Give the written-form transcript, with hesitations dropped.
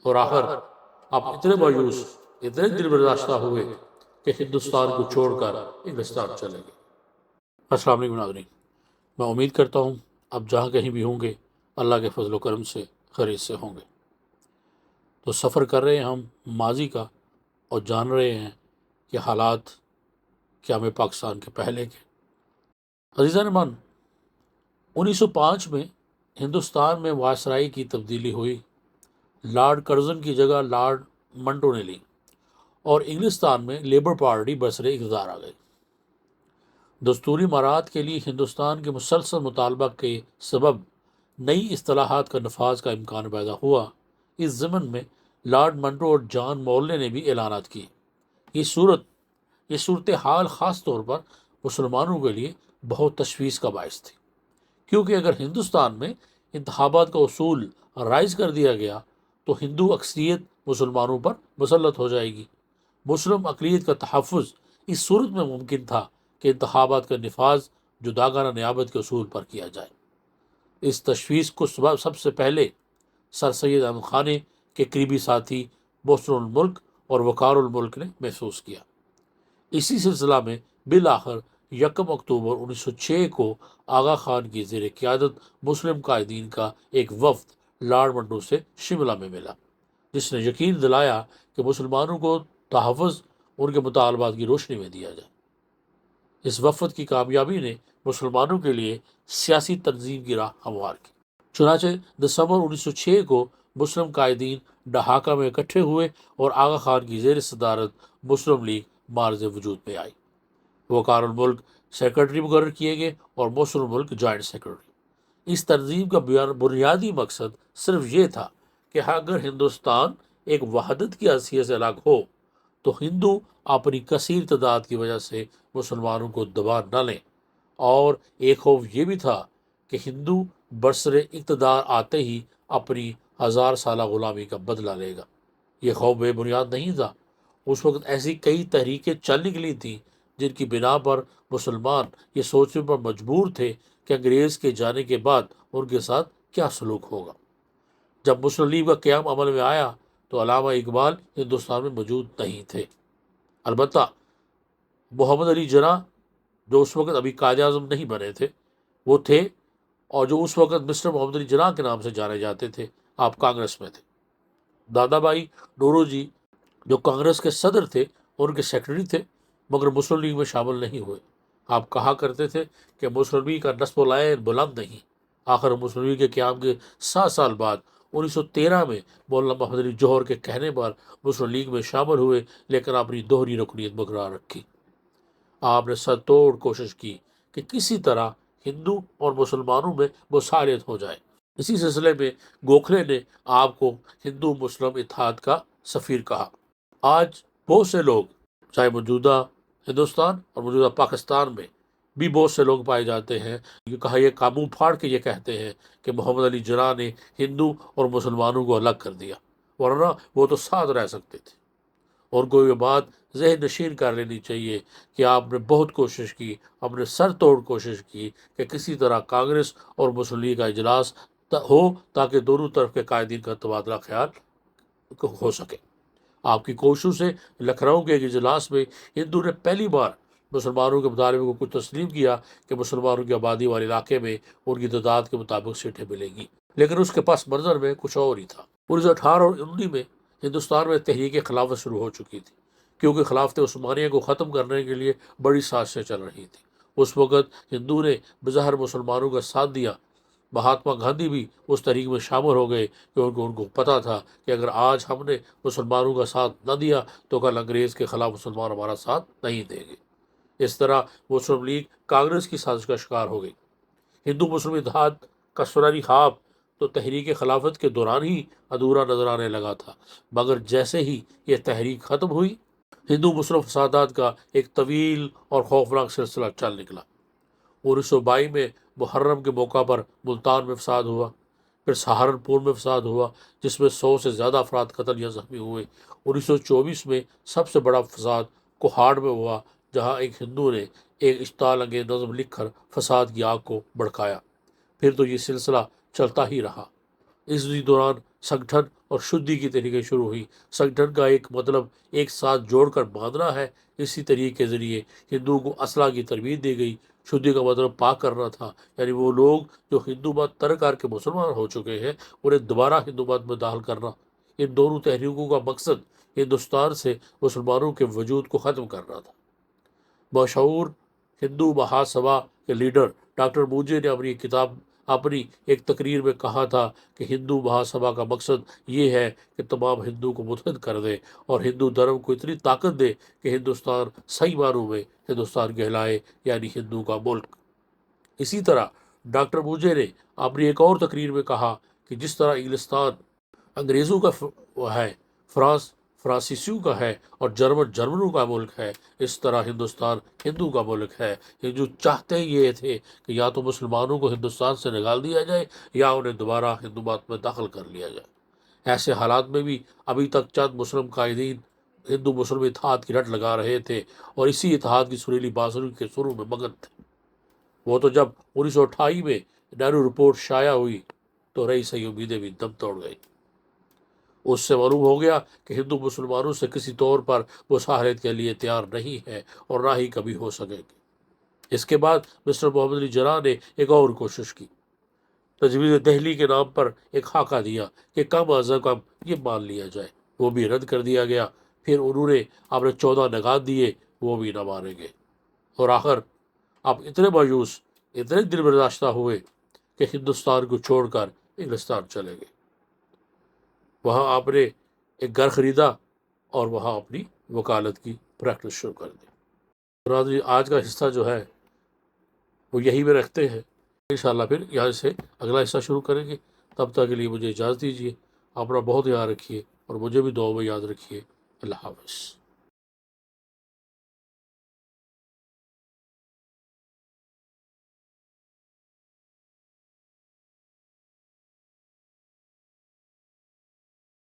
اور آخر آپ اتنے مایوس، اتنے دل برداشتہ ہوئے کہ ہندوستان کو چھوڑ کر انگلستان چلے گئے۔ السلام علیکم ناظرین، میں امید کرتا ہوں اب جہاں کہیں بھی ہوں گے اللہ کے فضل و کرم سے خیریت سے ہوں گے۔ تو سفر کر رہے ہیں ہم ماضی کا اور جان رہے ہیں کہ حالات کیا میں پاکستان کے پہلے کے۔ عزیزان مان، 1905 میں ہندوستان میں وائسرائی کی تبدیلی ہوئی، لارڈ کرزن کی جگہ لارڈ منٹو نے لی اور انگلستان میں لیبر پارٹی برسر اقتدار آ گئی۔ دستوری امارات کے لیے ہندوستان کے مسلسل مطالبہ کے سبب نئی اصطلاحات کا نفاذ کا امکان پیدا ہوا۔ اس ضمن میں لارڈ منٹو اور جان مولے نے بھی اعلانات کیے۔ یہ صورتحال خاص طور پر مسلمانوں کے لیے بہت تشویش کا باعث تھی، کیونکہ اگر ہندوستان میں انتخابات کا اصول رائج کر دیا گیا تو ہندو اکثریت مسلمانوں پر مسلط ہو جائے گی۔ مسلم اقلیت کا تحفظ اس صورت میں ممکن تھا کہ انتخابات کا نفاذ جداگانہ نیابت کے اصول پر کیا جائے۔ اس تشویش کو سب سے پہلے سر سید احمد خانے کے قریبی ساتھی محسن الملک اور وقار الملک نے محسوس کیا۔ اسی سلسلہ میں بالآخر 1 اکتوبر 1906 کو آغا خان کی زیر قیادت مسلم قائدین کا ایک وفد لارڈ منٹو سے شملہ میں ملا، جس نے یقین دلایا کہ مسلمانوں کو تحفظ ان کے مطالبات کی روشنی میں دیا جائے۔ اس وفد کی کامیابی نے مسلمانوں کے لیے سیاسی تنظیم کی راہ ہموار کی۔ چنانچہ دسمبر 1906 کو مسلم قائدین ڈھاکہ میں اکٹھے ہوئے اور آغا خان کی زیر صدارت مسلم لیگ معرض وجود میں آئی۔ وقار الملک سیکرٹری مقرر کیے گئے اور محسن الملک جوائنٹ سیکرٹری۔ اس تنظیم کا بنیادی مقصد صرف یہ تھا کہ اگر ہندوستان ایک وحدت کی حیثیت سے الگ ہو تو ہندو اپنی کثیر تعداد کی وجہ سے مسلمانوں کو دبا نہ لیں، اور ایک خوف یہ بھی تھا کہ ہندو برسر اقتدار آتے ہی اپنی 1000 سالہ غلامی کا بدلہ لے گا۔ یہ خوف بے بنیاد نہیں تھا۔ اس وقت ایسی کئی تحریکیں چل نکلی تھیں جن کی بنا پر مسلمان یہ سوچنے پر مجبور تھے کہ انگریز کے جانے کے بعد ان کے ساتھ کیا سلوک ہوگا۔ جب مسلم لیگ کا قیام عمل میں آیا تو علامہ اقبال ہندوستان میں موجود نہیں تھے۔ البتہ محمد علی جناح، جو اس وقت ابھی قائد اعظم نہیں بنے تھے، وہ تھے، اور جو اس وقت مسٹر محمد علی جناح کے نام سے جانے جاتے تھے، آپ کانگریس میں تھے۔ دادا بھائی نورو جی، جو کانگریس کے صدر تھے، ان کے سیکرٹری تھے، مگر مسلم لیگ میں شامل نہیں ہوئے۔ آپ کہا کرتے تھے کہ مسلم لیگ کا نصب العین بلند نہیں۔ آخر مسلم لیگ کے قیام کے 7 سال بعد 1913 میں مولانا محمد علی جوہر کے کہنے پر مسلم لیگ میں شامل ہوئے، لیکن اپنی دوہری رکنیت برقرار رکھی۔ آپ نے سر توڑ کوشش کی کہ کسی طرح ہندو اور مسلمانوں میں مساوات ہو جائے۔ اسی سلسلے میں گوکھلے نے آپ کو ہندو مسلم اتحاد کا سفیر کہا۔ آج بہت سے لوگ، چاہے موجودہ ہندوستان اور موجودہ پاکستان میں بھی بہت سے لوگ پائے جاتے ہیں، یہ قابو پھاڑ کے یہ کہتے ہیں کہ محمد علی جناح نے ہندو اور مسلمانوں کو الگ کر دیا، ورنہ وہ تو ساتھ رہ سکتے تھے۔ اور کو یہ بات ذہن نشین کر لینی چاہیے کہ آپ نے بہت کوشش کی، آپ نے سر توڑ کوشش کی کہ کسی طرح کانگریس اور مسلم لیگ کا اجلاس ہو تاکہ دونوں طرف کے قائدین کا تبادلہ خیال ہو سکے۔ آپ کی کوششوں سے لکھنؤ کے ایک اجلاس میں ہندو نے پہلی بار مسلمانوں کے مطالبے کو کچھ تسلیم کیا کہ مسلمانوں کی آبادی والے علاقے میں ان کی تعداد کے مطابق سیٹیں ملیں گی، لیکن اس کے پس منظر میں کچھ اور ہی تھا۔ 1918 اور 19 میں ہندوستان میں تحریک خلافت شروع ہو چکی تھی، کیونکہ خلافت عثمانیہ کو ختم کرنے کے لیے بڑی سازشیں چل رہی تھیں۔ اس وقت ہندو نے بظاہر مسلمانوں کا ساتھ دیا۔ مہاتما گاندھی بھی اس تحریک میں شامل ہو گئے کہ ان کو پتہ تھا کہ اگر آج ہم نے مسلمانوں کا ساتھ نہ دیا تو کل انگریز کے خلاف مسلمان ہمارا ساتھ نہیں دیں گے۔ اس طرح مسلم لیگ کانگریس کی سازش کا شکار ہو گئی۔ ہندو مسلم اتحاد کا سنہری خواب تو تحریک خلافت کے دوران ہی ادھورا نظر آنے لگا تھا، مگر جیسے ہی یہ تحریک ختم ہوئی، ہندو مسلم فسادات کا ایک طویل اور خوفناک سلسلہ چل نکلا۔ 1922 میں محرم کے موقع پر ملتان میں فساد ہوا، پھر سہارنپور میں فساد ہوا جس میں 100 سے زیادہ افراد قتل یا زخمی ہوئے۔ 1924 میں سب سے بڑا فساد کوہاڑ میں ہوا، جہاں ایک ہندو نے ایک اشتعال انگیز نظم لکھ کر فساد کی آگ کو بھڑکایا۔ پھر تو یہ سلسلہ چلتا ہی رہا۔ اس دوران سنگٹھن اور شدی کی طریقے شروع ہوئی۔ سنگٹھن کا ایک مطلب ایک ساتھ جوڑ کر باندھنا ہے۔ اسی طریقے کے ذریعے ہندوؤں کو اسلحہ کی تربیت دی گئی۔ شدی کا مطلب پاک کرنا تھا، یعنی وہ لوگ جو ہندو مت ترک کر کے مسلمان ہو چکے ہیں انہیں دوبارہ ہندو مت میں داخل کرنا۔ ان دونوں تحریکوں کا مقصد ہندوستان سے مسلمانوں کے وجود کو ختم کرنا تھا۔ مشہور ہندو مہا سبھا کے لیڈر ڈاکٹر موجے نے اپنی ایک تقریر میں کہا تھا کہ ہندو مہا سبھا کا مقصد یہ ہے کہ تمام ہندو کو متحد کر دے اور ہندو دھرم کو اتنی طاقت دے کہ ہندوستان صحیح معنوں میں ہندوستان کہلائے، یعنی ہندو کا ملک۔ اسی طرح ڈاکٹر موجے نے اپنی ایک اور تقریر میں کہا کہ جس طرح انگلستان انگریزوں کا ہے، فرانس فرانسیسیوں کا ہے اور جرمن جرمنوں کا ملک ہے، اس طرح ہندوستان ہندو کا ملک ہے۔ یہ جو چاہتے یہ تھے کہ یا تو مسلمانوں کو ہندوستان سے نکال دیا جائے یا انہیں دوبارہ ہندو مت میں داخل کر لیا جائے۔ ایسے حالات میں بھی ابھی تک چند مسلم قائدین ہندو مسلم اتحاد کی رٹ لگا رہے تھے اور اسی اتحاد کی سریلی بانسری کے سروں میں مگن تھے۔ وہ تو جب 1928 میں نہرو رپورٹ شائع ہوئی تو رہی صحیح امیدیں بھی دم توڑ گئی۔ اس سے معلوم ہو گیا کہ ہندو مسلمانوں سے کسی طور پر مصالحت کے لیے تیار نہیں ہے اور نہ ہی کبھی ہو سکے گی۔ اس کے بعد مسٹر محمد علی جناح نے ایک اور کوشش کی۔ تجویز دہلی کے نام پر ایک خاکہ دیا کہ کم از کم یہ مان لیا جائے، وہ بھی رد کر دیا گیا۔ پھر انہوں نے اپنے 14 نگات دیے، وہ بھی نہ مانے گئے، اور آخر آپ اتنے مایوس، اتنے دل برداشتہ ہوئے کہ ہندوستان کو چھوڑ کر انگلستان چلے گئے۔ وہاں آپ نے ایک گھر خریدا اور وہاں اپنی وکالت کی پریکٹس شروع کر دی۔ برادری، آج کا حصہ جو ہے وہ یہی میں رکھتے ہیں، انشاءاللہ پھر یہاں سے اگلا حصہ شروع کریں گے۔ تب تک کے لیے مجھے اجازت دیجیے، اپنا بہت یاد رکھیے اور مجھے بھی دعاؤں میں یاد رکھیے۔ اللہ حافظ۔